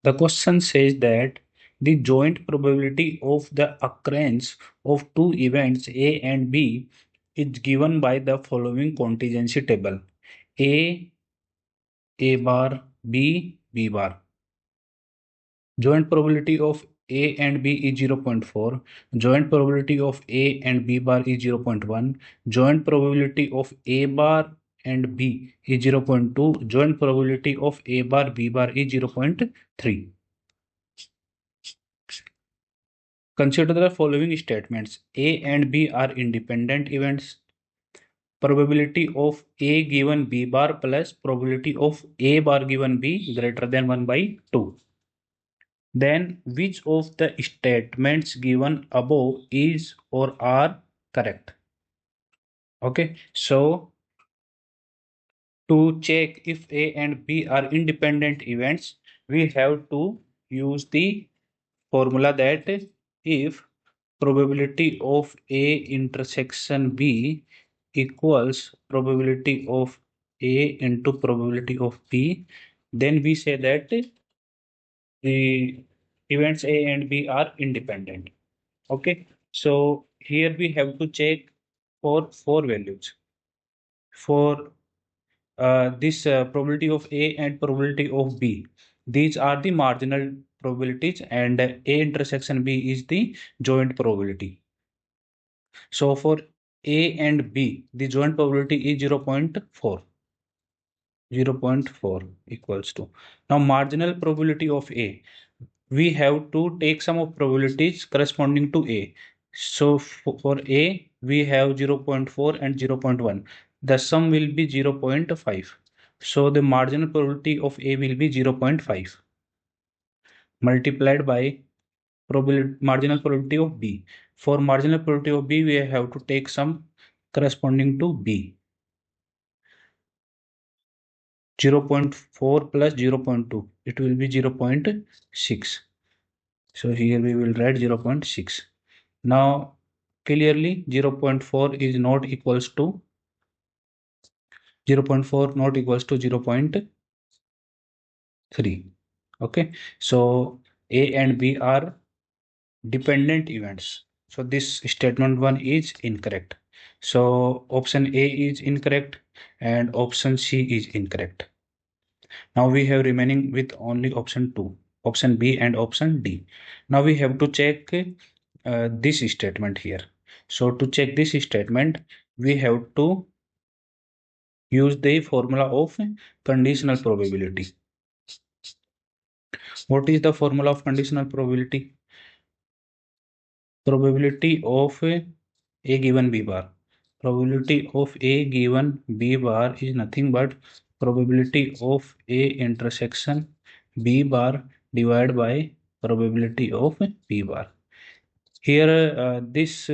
The question says that the joint probability of the occurrence of two events A and B is given by the following contingency table: A, A bar, B, B bar. Joint probability of A and B is 0.4. Joint probability of A and B bar is 0.1. Joint probability of A bar and B is 0.2. Joint probability of A bar, B bar is 0.3. Consider the following statements. A and B are independent events. Probability of A given B bar plus probability of A bar given B greater than 1 by 2. Then which of the statements given above is or are correct? Okay, so to check if A and B are independent events, we have to use the formula that if probability of A intersection B equals probability of A into probability of B, then we say that the events A and B are independent. Okay, so here we have to check for four values. For this probability of A and probability of B, these are the marginal probabilities, and A intersection B is the joint probability. So for A and B, the joint probability is 0.4. 0.4 equals to. Now marginal probability of A, we have to take some of probabilities corresponding to A. So for A, we have 0.4 and 0.1. The sum will be 0.5. So the marginal probability of A will be 0.5 multiplied by marginal probability of B. For marginal probability of B, we have to take some corresponding to B. 0.4 plus 0.2, it will be 0.6. So here we will write 0.6. Now clearly 0.4 is not equals to 0.4 not equals to 0.3. Okay, so A and B are dependent events. So this statement 1 is incorrect. So option A is incorrect and option C is incorrect. Now we have remaining with only option 2, option B and option D. Now we have to check this statement here. So to check this statement, we have to use the formula of conditional probability. What is the formula of conditional probability? Probability of A given B bar. Probability of A given B bar is nothing but probability of A intersection B bar divided by probability of B bar. Here, this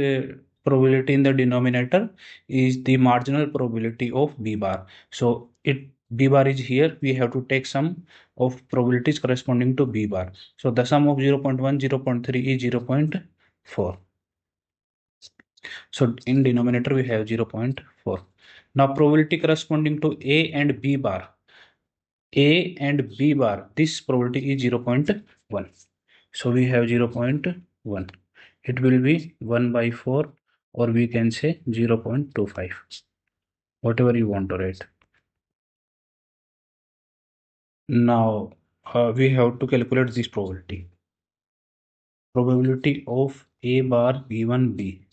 probability in the denominator is the marginal probability of B bar. So B bar is here. We have to take sum of probabilities corresponding to B bar. So the sum of 0.1, 0.3 is 0.4. So in denominator we have 0.4. Now probability corresponding to A and B bar. A and B bar, this probability is 0.1. So we have 0.1. It will be 1 by 4, or we can say 0.25. Whatever you want to write. Now we have to calculate this probability. Probability of A bar given B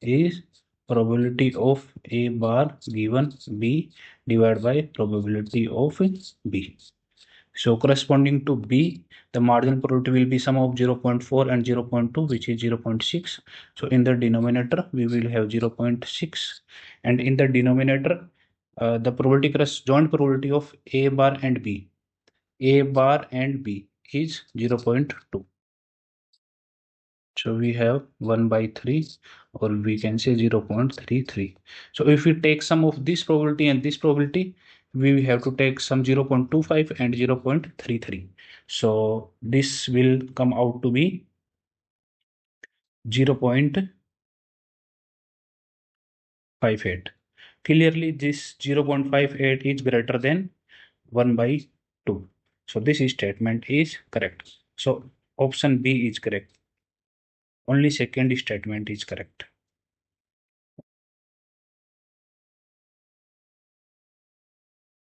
is probability of A bar given B divided by probability of B. So corresponding to B, the marginal probability will be sum of 0.4 and 0.2, which is 0.6. So in the denominator, we will have 0.6. And in the denominator, the probability joint probability of A bar and B. A bar and B is 0.2. So we have 1 by 3, or we can say 0.33. So if we take sum of this probability and this probability, we have to take some 0.25 and 0.33. So this will come out to be 0.58. Clearly this 0.58 is greater than 1 by 2. So this statement is correct. So option B is correct. Only second statement is correct.